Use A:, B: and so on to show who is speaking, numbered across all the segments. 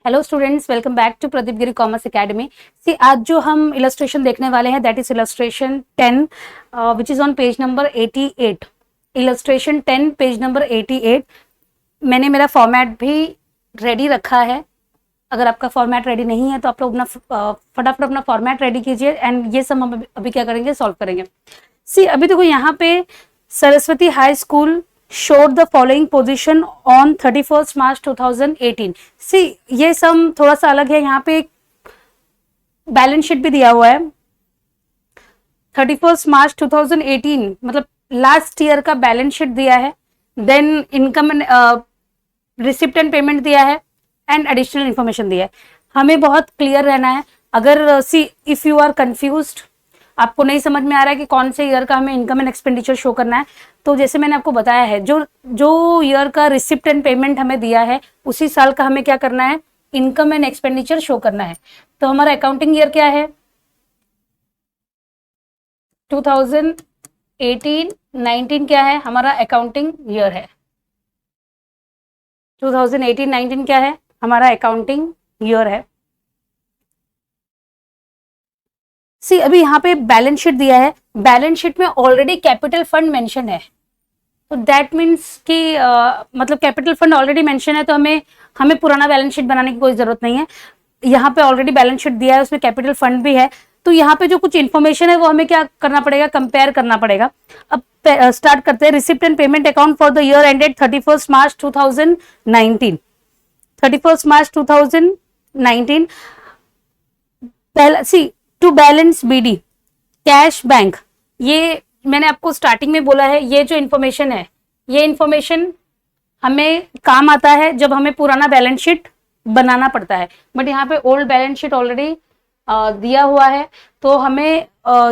A: Hello students, welcome back to Pradeep Giri commerce academy. See आज जो हम इलस्ट्रेशन देखने वाले हैं that is illustration 10 which is on page number 88। Illustration 10 page number 88। मैंने मेरा फॉर्मेट भी रेडी रखा है। अगर आपका फॉर्मेट रेडी नहीं है तो आप लोग अपना फटाफट अपना फॉर्मेट रेडी कीजिए एंड ये सब हम अभी क्या करेंगे, सॉल्व करेंगे। सी अभी देखो यहाँ पे Saraswati high school showed the following position on 31st March 2018। सी ये सम थोड़ा सा अलग है, यहाँ पे बैलेंस शीट भी दिया हुआ है। 31st March 2018 मतलब लास्ट ईयर का बैलेंस शीट दिया है, then income receipt and payment दिया है एंड एडिशनल इंफॉर्मेशन दिया है। हमें बहुत क्लियर रहना है। अगर see if you are confused, आपको नहीं समझ में आ रहा है कि कौन से ईयर का हमें इनकम एंड एक्सपेंडिचर शो करना है, तो जैसे मैंने आपको बताया है, जो ईयर का रिसिप्ट एंड पेमेंट हमें दिया है उसी साल का हमें क्या करना है, इनकम एंड एक्सपेंडिचर शो करना है। तो हमारा अकाउंटिंग ईयर क्या है, 2018-19 क्या है, हमारा अकाउंटिंग ईयर है। 2018-19 क्या है, हमारा अकाउंटिंग ईयर है। सी अभी यहाँ पे बैलेंस शीट दिया है, बैलेंस शीट में ऑलरेडी कैपिटल फंड मेंशन है, तो दैट मीन्स कि मतलब कैपिटल फंड ऑलरेडी मेंशन है, तो हमें पुराना बैलेंस शीट बनाने की कोई जरूरत नहीं है। यहाँ पे ऑलरेडी बैलेंस शीट दिया है, उसमें कैपिटल फंड भी है, तो यहाँ पे जो कुछ इन्फॉर्मेशन है वो हमें क्या करना पड़ेगा, कंपेयर करना पड़ेगा। अब स्टार्ट करते हैं। Receipt and payment account for the year ended 31st March 2019। 31st March 2019 पहला see to balance BD cash bank. ये मैंने आपको स्टार्टिंग में बोला है, ये जो इन्फॉर्मेशन है, ये इन्फॉर्मेशन हमें काम आता है जब हमें पुराना बैलेंस शीट बनाना पड़ता है, बट यहाँ पे ओल्ड बैलेंस शीट ऑलरेडी दिया हुआ है, तो हमें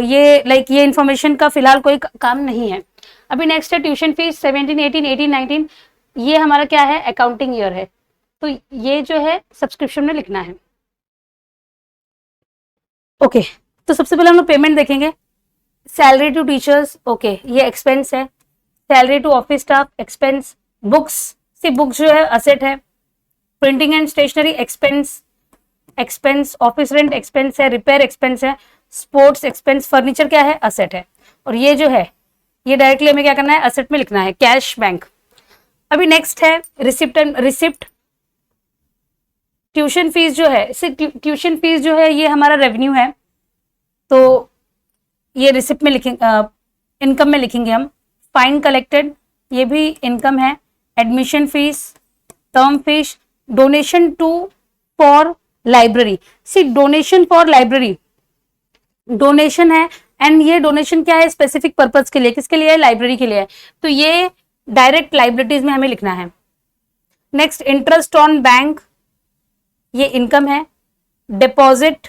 A: ये इन्फॉर्मेशन का फिलहाल कोई काम नहीं है। अभी नेक्स्ट है ट्यूशन फीस 17, 18, 18, 19। ये हमारा क्या है, अकाउंटिंग ईयर है, तो ये जो है सब्सक्रिप्शन में लिखना है। ओके तो सबसे पहले हम लोग पेमेंट देखेंगे। सैलरी टू टीचर्स, ओके ये एक्सपेंस है। Salary to office staff expense. Books, see books जो है असेट है। Printing and stationery expense. Office rent expense है। रिपेयर एक्सपेंस है। Sports expense. फर्नीचर क्या है, असेट है। और ये जो है ये डायरेक्टली हमें क्या करना है, असेट में लिखना है, कैश बैंक। अभी नेक्स्ट है रिसिप्ट। ट्यूशन फीस जो है, ट्यूशन फीस जो है ये हमारा रेवेन्यू है, तो ये रिसिप्ट में लिखेंगे, इनकम में लिखेंगे हम। फाइन कलेक्टेड, ये भी इनकम है। Admission fees, term fees, donation to for library. See donation for library donation है, एंड ये डोनेशन क्या है, स्पेसिफिक पर्पज के लिए, किसके लिए है, लाइब्रेरी के लिए है, तो ये डायरेक्ट लाइब्रेरीज में हमें लिखना है। नेक्स्ट इंटरेस्ट ऑन बैंक, ये इनकम है। डिपॉजिट,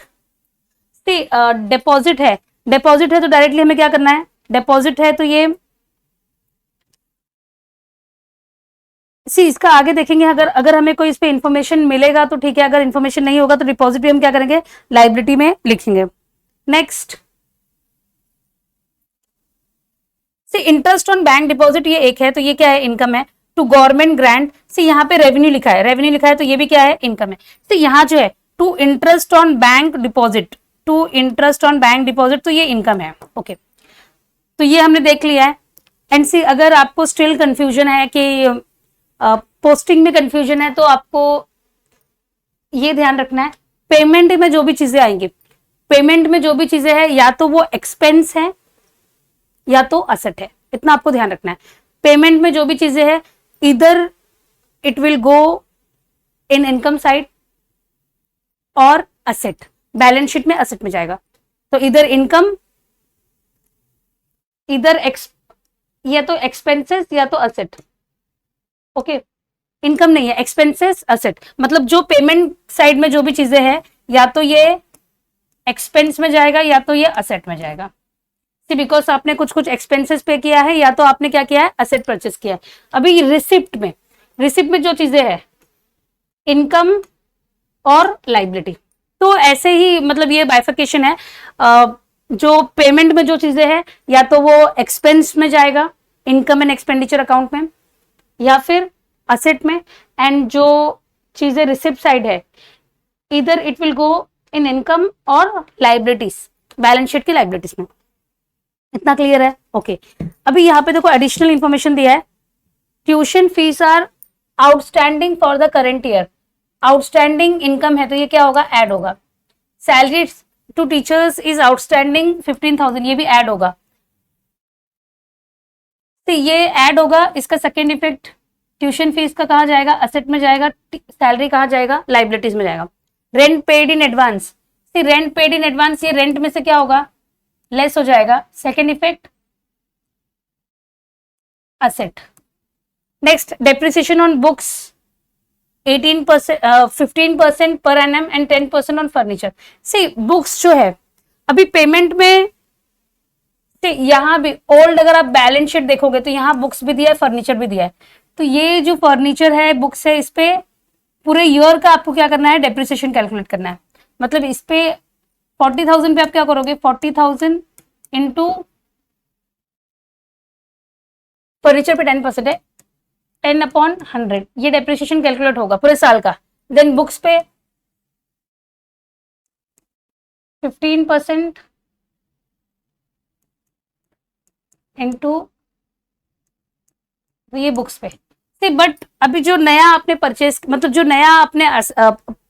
A: डिपॉजिट है तो डायरेक्टली हमें क्या करना है, डिपॉजिट है तो ये इसका आगे देखेंगे। अगर हमें कोई इस पे इंफॉर्मेशन मिलेगा तो ठीक है, अगर इंफॉर्मेशन नहीं होगा तो डिपॉजिट भी हम क्या करेंगे, लाइब्रेरी में लिखेंगे। Next interest on bank deposit, ये एक है, तो ये क्या है, इनकम है। टू गवर्नमेंट ग्रांट, यहाँ पे रेवेन्यू लिखा है, तो ये भी क्या है, इनकम है। तो यहाँ जो है to interest on bank deposit, तो ये इनकम है। ओके तो ये हमने देख लिया है। एंड सी अगर आपको स्टिल कंफ्यूजन है कि पोस्टिंग में कंफ्यूजन है, तो आपको ये ध्यान रखना है, पेमेंट में जो भी चीजें आएंगी, पेमेंट में जो भी चीजें हैं, या तो वो एक्सपेंस है या तो असेट है, इतना आपको ध्यान रखना है। पेमेंट में जो भी चीजें हैं, इधर it will go in income side और असेट, बैलेंस शीट में असेट में जाएगा, तो इधर इनकम, इधर या तो एक्सपेंसेस या तो असेट। ओके इनकम नहीं है, एक्सपेंसेस असेट, मतलब जो पेमेंट साइड में जो भी चीजें हैं, या तो ये एक्सपेंस में जाएगा या तो ये असेट में जाएगा। बिकॉज आपने कुछ एक्सपेंसेस पे किया है, या तो आपने क्या किया है, असेट परचेस किया है। अभी रिसिप्ट में जो चीजें है, इनकम और लाइबिलिटी, तो ऐसे ही मतलब ये बाइफिकेशन है। जो पेमेंट में जो चीजें हैं, या तो वो एक्सपेंस में जाएगा, इनकम एंड एक्सपेंडिचर अकाउंट में, या फिर असेट में, एंड जो चीजें रिसिप्ट साइड है, इधर it will go in income और लाइबिलिटीज, बैलेंस शीट की लाइबिलिटीज में। इतना क्लियर है? ओके। अभी यहाँ पे देखो एडिशनल इंफॉर्मेशन दिया है, tuition fees are outstanding for the current year. Outstanding income है तो ये क्या होगा, ऐड होगा। Salary to teachers is outstanding 15,000, ये भी ऐड होगा। तो ये ऐड होगा, इसका सेकेंड इफेक्ट ट्यूशन फीस का कहा जाएगा, असेट में जाएगा, सैलरी कहा जाएगा, लाइबिलिटीज में जाएगा। Rent paid in advance, rent paid in advance, ये रेंट में से क्या होगा, लेस हो जाएगा। Second effect asset. Next, depreciation on books 18%, 15% per annum and 10% on furniture. See books जो है अभी पेमेंट में, यहां भी ओल्ड अगर आप बैलेंस शीट देखोगे तो यहाँ बुक्स भी दिया है, फर्नीचर भी दिया है। तो ये जो फर्नीचर है, बुक्स है, इस पे पूरे ईयर का आपको क्या करना है, डेप्रिसिएशन कैलकुलेट करना है। मतलब इस पे 40,000 पे आप क्या करोगे, 40,000 इंटू फर्नीचर पे 10% है, 10/100, ये डेप्रिसिएशन कैलकुलेट होगा पूरे साल का। देन बुक्स पे 15% इंटू, ये बुक्स पे। बट अभी जो नया आपने परचेज, मतलब जो नया आपने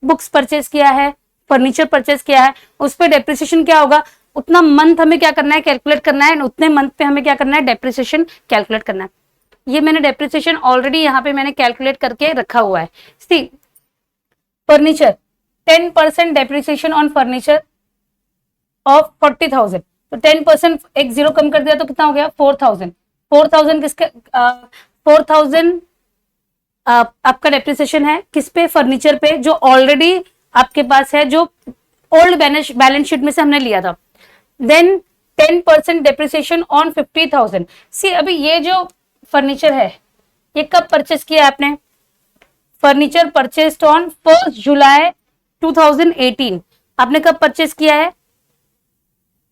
A: बुक्स परचेज किया है, फर्नीचर परचेज किया है, उस पर डेप्रिसिएशन क्या होगा, उतना मंथ हमें क्या करना है, कैलकुलेट करना है, उतने मंथ पे हमें क्या करना है, डेप्रिसिएशन कैलकुलेट करना है। ये मैंने डेप्रिसिएशन ऑलरेडी यहाँ पे मैंने कैलकुलेट करके रखा हुआ है। See furniture 10% depreciation on furniture of 40,000, तो 10% एक जीरो कम कर दिया तो कितना हो गया, 4,000। 4,000 किसके, 4,000 आपका डेप्रिसिएशन है किस पे, फर्नीचर पे, जो ऑलरेडी आपके पास है, जो ओल्ड बैलेंस शीट में से हमने लिया था। Then 10% depreciation on 50,000। सी अभी ये जो फर्नीचर है ये कब परचेस किया आपने, फर्नीचर परचेस्ड ऑन 1 जुलाई 2018। आपने कब परचेस किया है,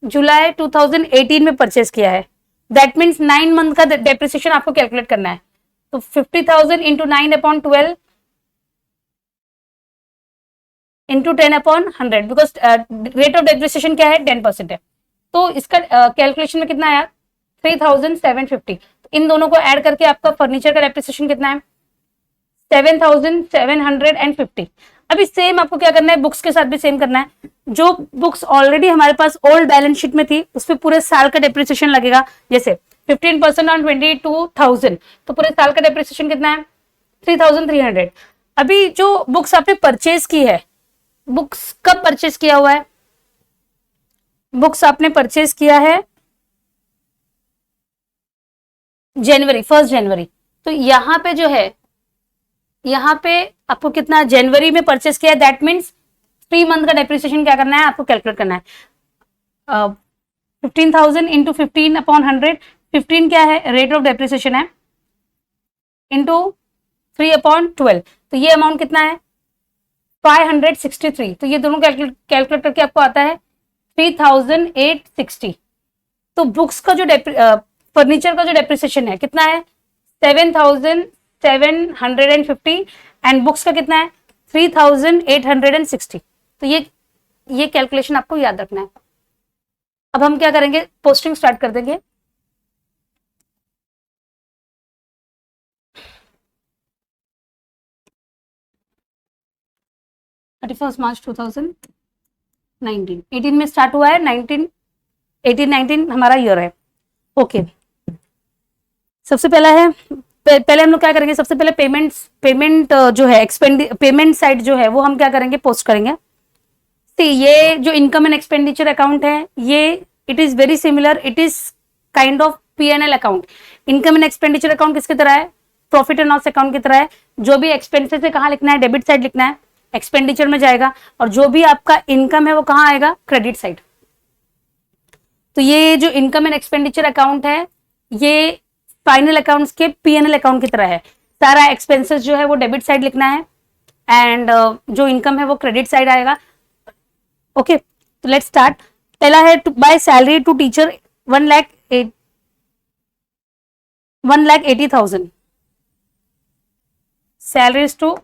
A: जुलाई 2018 में परचेस किया है। दैट मीन्स 9 मंथ का डेप्रिसिएशन आपको कैलकुलेट करना है। तो 50,000 into 9/12 into 10/100, because rate of depreciation क्या है, 10% है। तो इसका कैलकुलेशन में कितना आया, 3,750। इन दोनों को ऐड करके आपका फर्नीचर का डेप्रिसिएशन कितना है, 7,750। अभी सेम आपको क्या करना है, बुक्स के साथ भी सेम करना है। जो बुक्स ऑलरेडी हमारे पास ओल्ड बैलेंस शीट में थी, उस पर पूरे साल का डेप्रिसिएशन लगेगा। जैसे 15% ऑन 22,000, तो पूरे साल का डेप्रिसिएशन कितना है, 3,300। अभी जो बुक्स आपने परचेज की है, बुक्स कब परचेज किया हुआ है, बुक्स आपने परचेज किया है जनवरी, 1 जनवरी। तो यहाँ पे जो है, यहाँ पे आपको कितना, जनवरी में परचेस किया है, दैट मीन्स 3 मंथ का डेप्रिसिएशन क्या करना है, आपको कैलकुलेट करना है। 15,000 इंटू 15/100, 15 क्या है, रेट ऑफ डेप्रिसिएशन है, इंटू 3/12, तो ये अमाउंट कितना है, 563। तो ये दोनों कैलकुलेट करके आपको आता है 3,860। तो बुक्स का जो फर्नीचर का जो डेप्रिसिएशन है कितना है, 7,750 एंड बुक्स का कितना है, 3,860। तो ये कैलकुलेशन आपको याद रखना है। अब हम क्या करेंगे, पोस्टिंग स्टार्ट कर देंगे। March 2019, 18 में स्टार्ट हुआ है, 19 हमारा ईयर है। ओके, सबसे पहला है, पहले हम लोग क्या करेंगे, सबसे पहले पेमेंट जो है, पेमेंट साइड जो है वो हम क्या करेंगे, पोस्ट करेंगे। ये जो इनकम एंड एक्सपेंडिचर अकाउंट है, ये it is very similar, it is kind of P&L account. Income and expenditure account किसकी तरह है, प्रॉफिट एंड लॉस अकाउंट की तरह है। जो भी एक्सपेंसेस है कहाँ लिखना है, डेबिट साइड लिखना है, एक्सपेंडिचर में जाएगा, और जो भी आपका इनकम है वो कहाँ आएगा, क्रेडिट साइड। तो ये जो इनकम एंड एक्सपेंडिचर अकाउंट है, ये फाइनल अकाउंट्स के P&L अकाउंट की तरह है। सारा एक्सपेंसेस जो है वो डेबिट साइड लिखना है, एंड जो इनकम है वो क्रेडिट साइड आएगा। ओके, तो लेट्स स्टार्ट। पहला है by salary to teacher 1,80,000 salaries to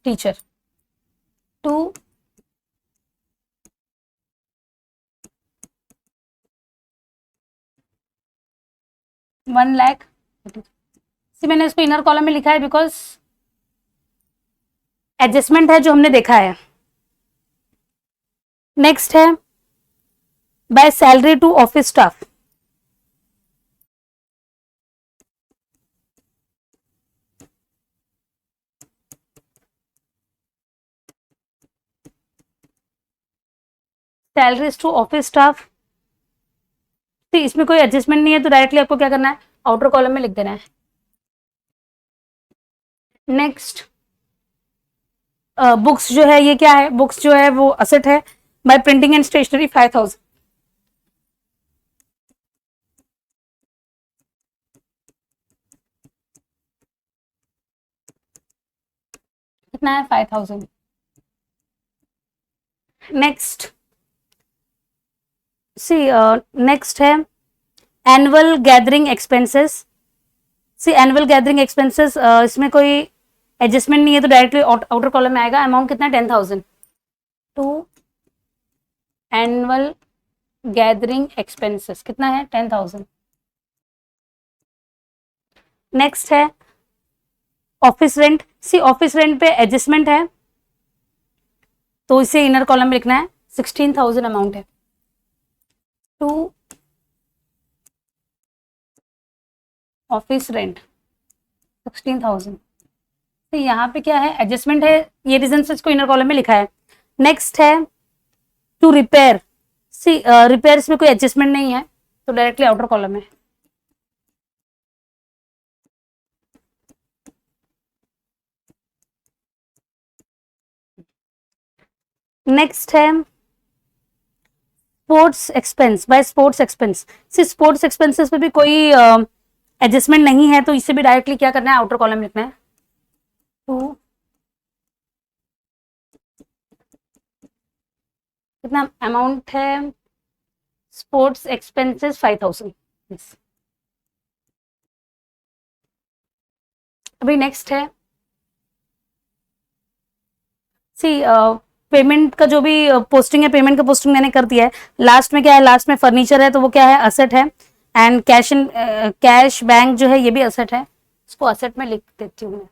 A: teacher. To 1 lakh. मैंने इसको इनर कॉलम में लिखा है बिकॉज एडजस्टमेंट है जो हमने देखा है। नेक्स्ट है by salary to office staff. Salaries to office staff, तो इसमें कोई एडजस्टमेंट नहीं है तो डायरेक्टली आपको क्या करना है, आउटर कॉलम में लिख देना है। नेक्स्ट बुक्स जो है ये क्या है, बुक्स जो है वो असेट है। By printing and stationery 5000। कितना है, 5000। नेक्स्ट सी नेक्स्ट है annual gathering expenses. See annual gathering expenses, इसमें कोई एडजस्टमेंट नहीं है तो डायरेक्टली आउटर कॉलम में आएगा। अमाउंट कितना है, 10,000 टू एनुअल गैदरिंग एक्सपेंसेस कितना है, 10,000। नेक्स्ट है ऑफिस रेंट। सी ऑफिस रेंट पे एडजस्टमेंट है तो इसे इनर कॉलम में लिखना है, 16,000 अमाउंट है। To office rent 16,000। तो यहाँ पे क्या है, एडजस्टमेंट है, ये रीजन से इसको इनर कॉलम में लिखा है। नेक्स्ट है टू रिपेयर। सी रिपेयर्स में कोई एडजस्टमेंट नहीं है तो डायरेक्टली आउटर कॉलम में। नेक्स्ट है sports expense. By sports expense, see sports expenses पे भी कोई एडजस्टमेंट नहीं है तो इसे भी डायरेक्टली क्या करना है, आउटर कॉलम लिखना है। टू कितना अमाउंट है, स्पोर्ट्स एक्सपेंसेस 5,000। अभी नेक्स्ट है सी पेमेंट का जो भी पोस्टिंग है, पेमेंट का पोस्टिंग मैंने कर दिया है। लास्ट में क्या है, लास्ट में फर्नीचर है तो वो क्या है, असेट है। एंड कैश बैंक जो है ये भी असेट है, इसको असेट में लिख देती हूँ मैं।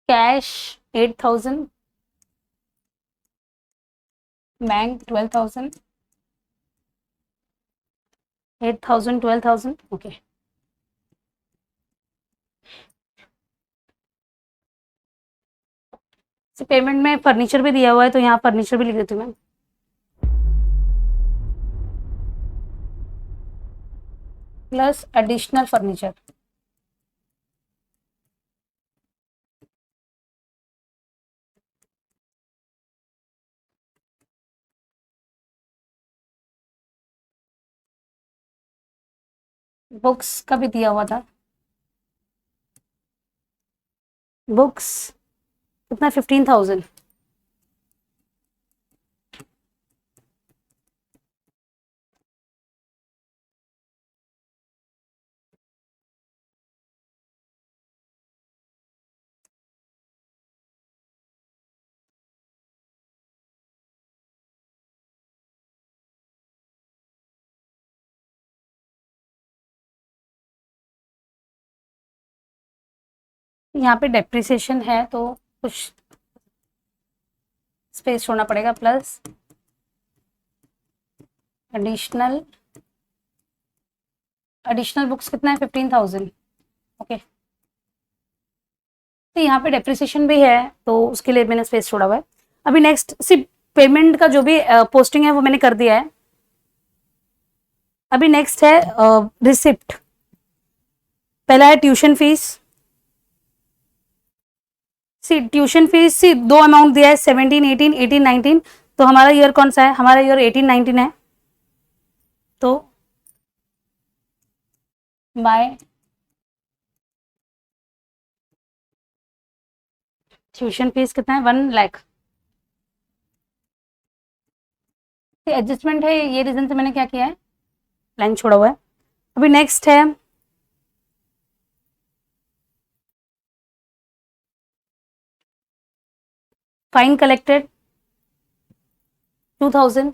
A: Cash 8,000, bank 12,000, 8,000 12,000 okay. पेमेंट में फर्नीचर भी दिया हुआ है तो यहाँ फर्नीचर भी लिख देती हूँ मैं। Plus additional furniture. बुक्स का भी दिया हुआ था, बुक्स कितना, 15,000। यहाँ पे डेप्रिसिएशन है तो कुछ स्पेस छोड़ना पड़ेगा। प्लस एडिशनल, एडिशनल बुक्स कितना है, 15,000 ओके। तो यहाँ पे डेप्रिसिएशन भी है तो उसके लिए मैंने स्पेस छोड़ा हुआ है। अभी नेक्स्ट सी पेमेंट का जो भी पोस्टिंग है वो मैंने कर दिया है। अभी नेक्स्ट है रिसिप्ट। पहला है ट्यूशन फीस। सी ट्यूशन फीस, सी दो अमाउंट दिया है, 17 18 18 19। तो हमारा ईयर कौन सा है, हमारा ईयर 18 19 है तो बाय ट्यूशन फीस कितना है, 1 लाख। एडजस्टमेंट है, ये रीजन से मैंने क्या किया है, लाइन छोड़ा हुआ है। अभी नेक्स्ट है फाइन कलेक्टेड 2000।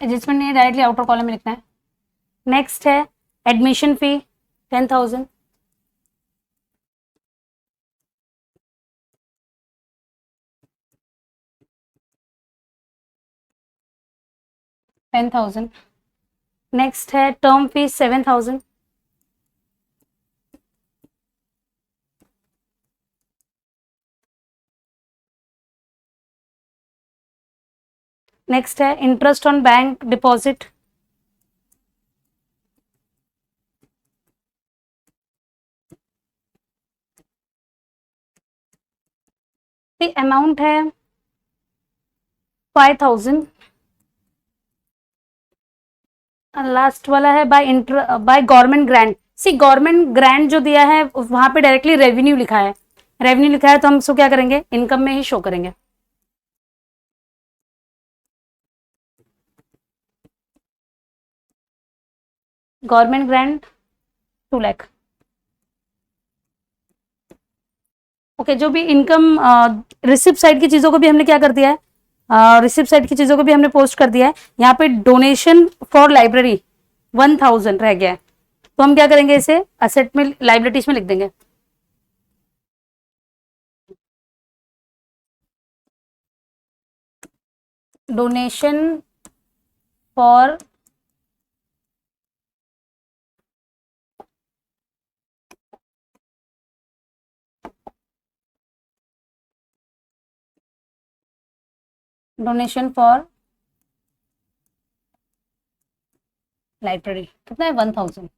A: एडजस्टमेंट नहीं है, डायरेक्टली आउटर कॉलम में लिखना है। नेक्स्ट है एडमिशन फी 10,000। नेक्स्ट है टर्म फीस 7,000। नेक्स्ट है interest on bank deposit 5,000। Last वाला है by government grant. See government grant जो दिया है वहां पे डायरेक्टली रेवेन्यू लिखा है, रेवेन्यू लिखा है तो हम उसको क्या करेंगे, इनकम में ही शो करेंगे। Government grant 2 lakh. ओके, जो भी इनकम रिसिप्ट साइड की चीजों को भी हमने क्या कर दिया है, रिसिप्ट साइड की चीजों को भी हमने पोस्ट कर दिया है। यहाँ पे डोनेशन फॉर लाइब्रेरी 1,000 रह गया है, तो हम क्या करेंगे, इसे असेट में, लाइबिलिटीज में लिख देंगे। डोनेशन फॉर लाइब्रेरी कितना है, 1,000।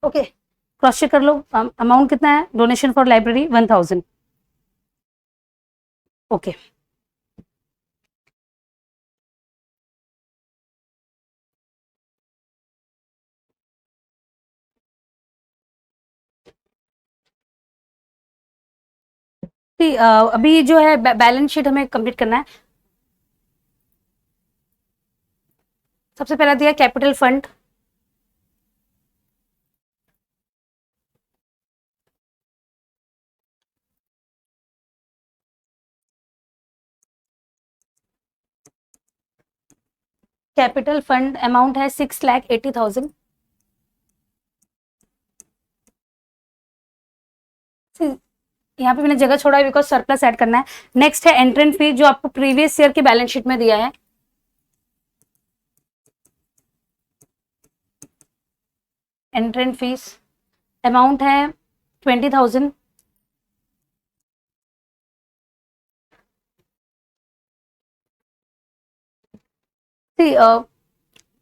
A: ओके, क्रॉस चेक कर लो, अमाउंट कितना है, डोनेशन फॉर लाइब्रेरी 1,000। ओके, अभी जो है बैलेंस शीट हमें कंप्लीट करना है। सबसे पहला दिया capital fund, capital fund amount है 6,80,000। यहाँ पे मैंने जगह छोड़ा है बिकॉज सरप्लस ऐड करना है। नेक्स्ट है एंट्रेंस फी, जो आपको प्रीवियस ईयर के बैलेंस शीट में दिया है। एंट्रेंस फीस अमाउंट है 20,000।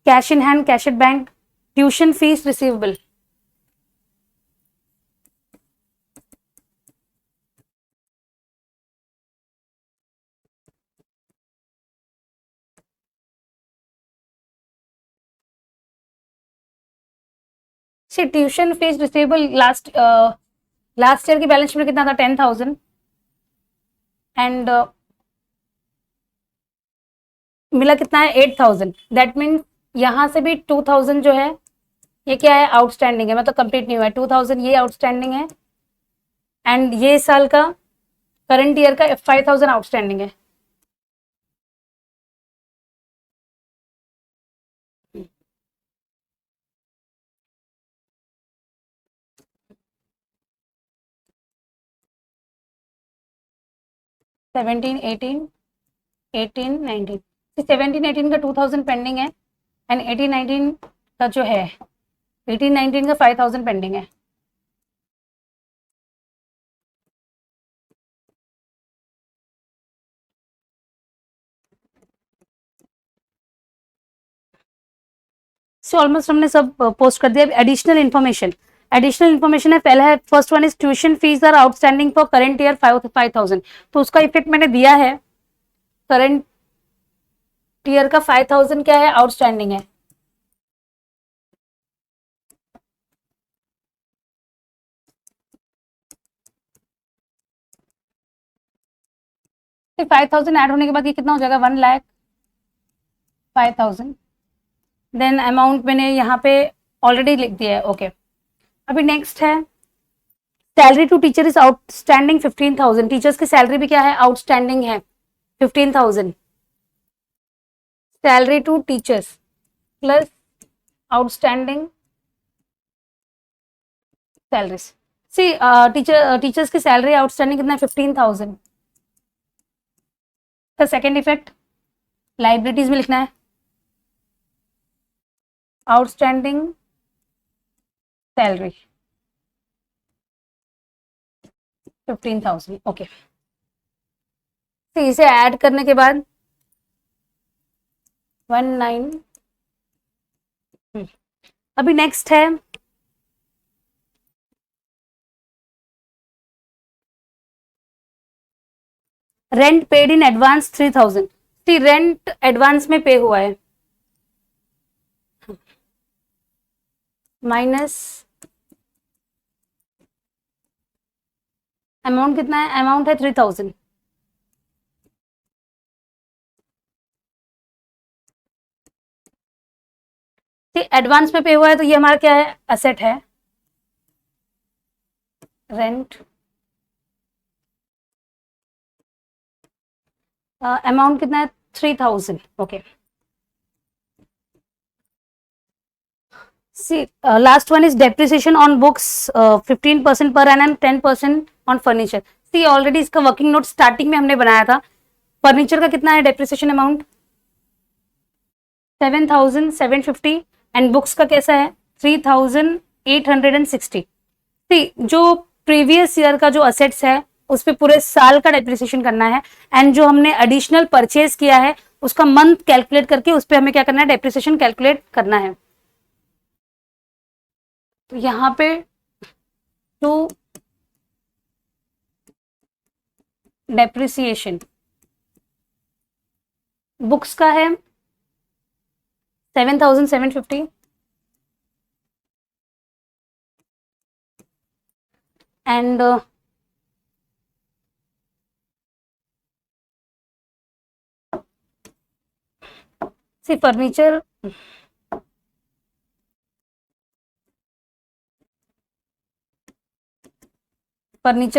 A: Cash in hand, cash at bank, tuition fees receivable. Tuition fees receivable last year की बैलेंस शीट में कितना था, 10,000। एंड मिला कितना है, 8,000। दैट मीन यहां से भी 2,000 जो है ये क्या है, आउटस्टैंडिंग है, मतलब कंप्लीट नहीं हुआ है। 2,000 ये आउटस्टैंडिंग है, एंड ये साल का करंट ईयर का 5,000 आउटस्टैंडिंग है। सेवनटीन, 18 का 2,000 पेंडिंग है, एंड 18-19 का जो है, 18-19 का 5,000 पेंडिंग है। सो ऑलमोस्ट हमने सब पोस्ट कर दिया। एडिशनल इन्फॉर्मेशन है, पहला है, first one is tuition fees are outstanding for current year 5,000। तो उसका इफेक्ट मैंने दिया है, करंट ईयर का 5,000 क्या है, आउटस्टैंडिंग है। फिर 5,000 ऐड होने के बाद ये कितना हो जाएगा, 1,05,000। देन अमाउंट मैंने यहाँ पे ऑलरेडी लिख दिया है। ओके, अभी नेक्स्ट है salary to teacher is outstanding 15,000। Teachers की सैलरी भी क्या है, आउटस्टैंडिंग है 15,000। Salary to teachers plus outstanding salaries. See teachers की सैलरी आउटस्टैंडिंग कितना है, 15,000 का सेकेंड इफेक्ट लाइबिलिटीज में लिखना है, आउटस्टैंडिंग सैलरी 15,000। ओके, तो इसे ऐड करने के बाद 19। अभी नेक्स्ट है rent paid in advance 3,000। See rent advance में पे हुआ है, माइनस अमाउंट कितना है, अमाउंट है 3,000। एडवांस में पे हुआ है तो ये हमारा क्या है, असेट है। रेंट अमाउंट कितना है, 3,000। Okay, see last one is depreciation on books 15% per annum, 10% on furniture. See already इसका वर्किंग नोट स्टार्टिंग में हमने बनाया था। फर्नीचर का कितना है डेप्रिसिएशन अमाउंट, 7,750 एंड बुक्स का कैसा है, 3,860। सी जो प्रीवियस ईयर का जो असेट्स है उस पे पूरे साल का डेप्रिसिएशन करना है, एंड जो हमने एडिशनल परचेज किया है उसका मंथ कैलकुलेट करके उस पे हमें क्या करना है, डेप्रिसिएशन कैलकुलेट करना है। तो यहाँ पे टू डेप्रिसिएशन बुक्स का है 7,750 एंड सी फर्नीचर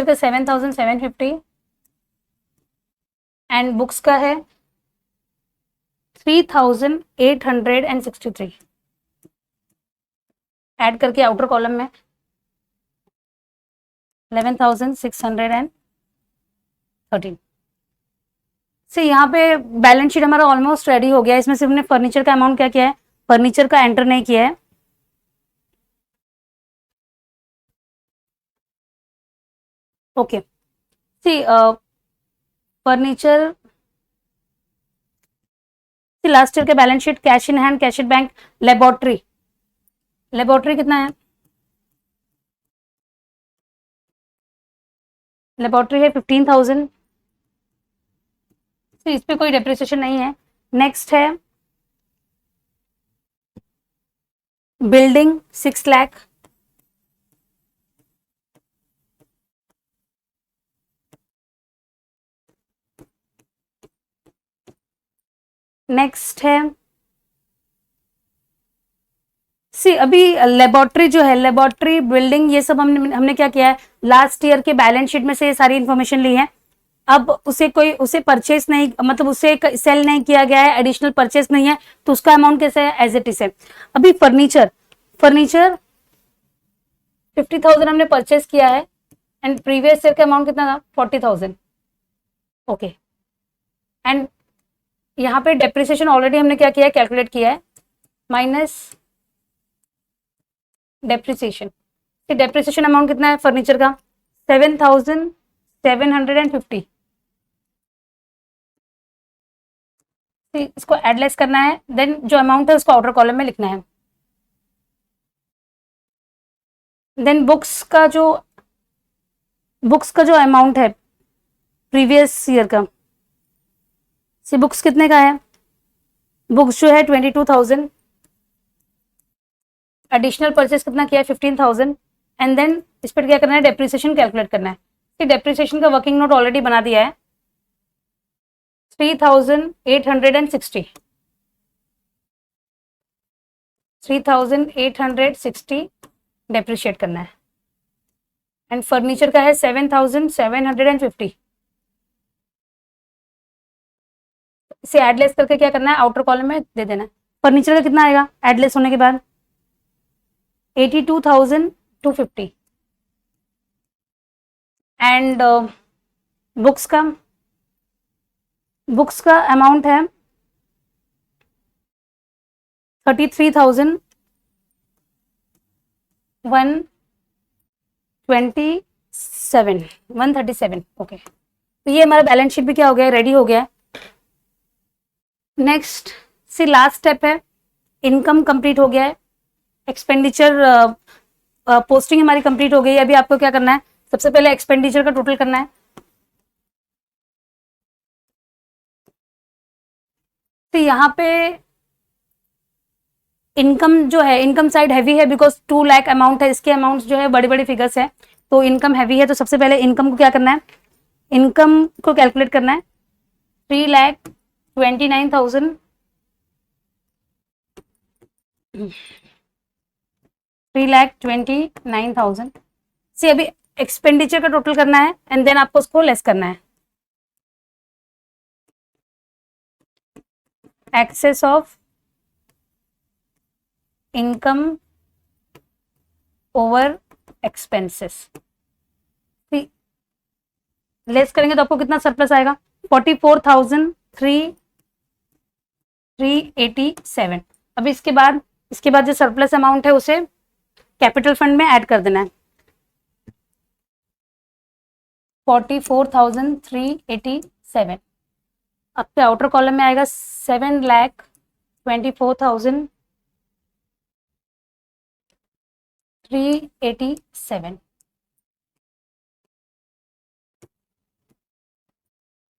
A: का 7,750 एंड बुक्स का है 3,863। ऐड करके आउटर कॉलम में 11,613 से यहाँ पे बैलेंस शीट हमारा ऑलमोस्ट रेडी हो गया। इसमें सिर्फ हमने फर्नीचर का अमाउंट क्या किया है, फर्नीचर का एंटर नहीं किया है। ओके, सी फर्नीचर लास्ट ईयर के balance sheet, cash in hand, cash in bank, laboratory कितना है, लेबोरेटरी है 15,000। इस पे कोई डेप्रिसिएशन नहीं है। नेक्स्ट है बिल्डिंग 6 लाख, नेक्स्ट है सी अभी लेबोरेटरी जो है, लेबोरेटरी बिल्डिंग, ये सब हमने क्या किया है, लास्ट ईयर के बैलेंस शीट में से ये सारी इंफॉर्मेशन ली है। अब उसे परचेस नहीं, मतलब उसे सेल नहीं किया गया है, एडिशनल परचेस नहीं है, तो उसका अमाउंट कैसे है, एज इट इज है। अभी फर्नीचर 50,000 हमने परचेस किया है एंड प्रीवियस ईयर का अमाउंट कितना था, 40,000। ओके, एंड यहाँ पे डेप्रिसिएशन ऑलरेडी हमने क्या किया है, कैलकुलेट किया है, माइनस डेप्रिसिएशन। डेप्रिसिएशन अमाउंट कितना है फर्नीचर का, 7,750। इसको एडलेस करना है, देन जो अमाउंट है उसको आउटर कॉलम में लिखना है। देन बुक्स का जो अमाउंट है प्रीवियस ईयर का, सी बुक्स कितने का है, बुक्स जो है 22,000, एडिशनल परचेस कितना किया है, 15,000, एंड देन इस पर क्या करना है, डेप्रिसिएशन कैलकुलेट करना है। डेप्रिसिएशन का वर्किंग नोट ऑलरेडी बना दिया है, 3860 3860 डेप्रिशिएट करना है। एंड फर्नीचर का है 7750। इसे एडलेस करके क्या करना है, आउटर कॉलम में दे देना है। फर्नीचर का कितना आएगा एडलेस होने के बाद, 82,250। एंड बुक्स का अमाउंट है 137। ओके, तो ये हमारा बैलेंस शीट भी क्या हो गया है, रेडी हो गया है। नेक्स्ट से लास्ट स्टेप है, इनकम कंप्लीट हो गया है, एक्सपेंडिचर पोस्टिंग हमारी कंप्लीट हो गई है। अभी आपको क्या करना है, सबसे पहले एक्सपेंडिचर का टोटल करना है। तो यहाँ पे इनकम जो है, इनकम साइड हैवी है बिकॉज 2 लाख अमाउंट है, इसके अमाउंट जो है बड़ी बड़ी फिगर्स है, तो इनकम हैवी है। तो सबसे पहले इनकम को क्या करना है, इनकम को कैलकुलेट करना है। 3,29,000 3,29,000 से अभी एक्सपेंडिचर का टोटल करना है एंड देन आपको उसको लेस करना है। Excess of income over expenses, less करेंगे तो आपको कितना सरप्लस आएगा, 44,387। अभी इसके बाद जो सरप्लस अमाउंट है उसे कैपिटल फंड में ऐड कर देना है। 44,387। अब पे आउटर कॉलम में आएगा 7,24,387।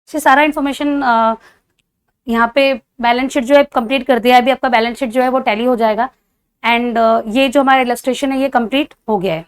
A: से सारा इंफॉर्मेशन यहाँ पे बैलेंस शीट जो है कंप्लीट कर दिया है। अभी आपका बैलेंस शीट जो है वो टैली हो जाएगा एंड ये जो हमारा इलस्ट्रेशन है ये कंप्लीट हो गया है।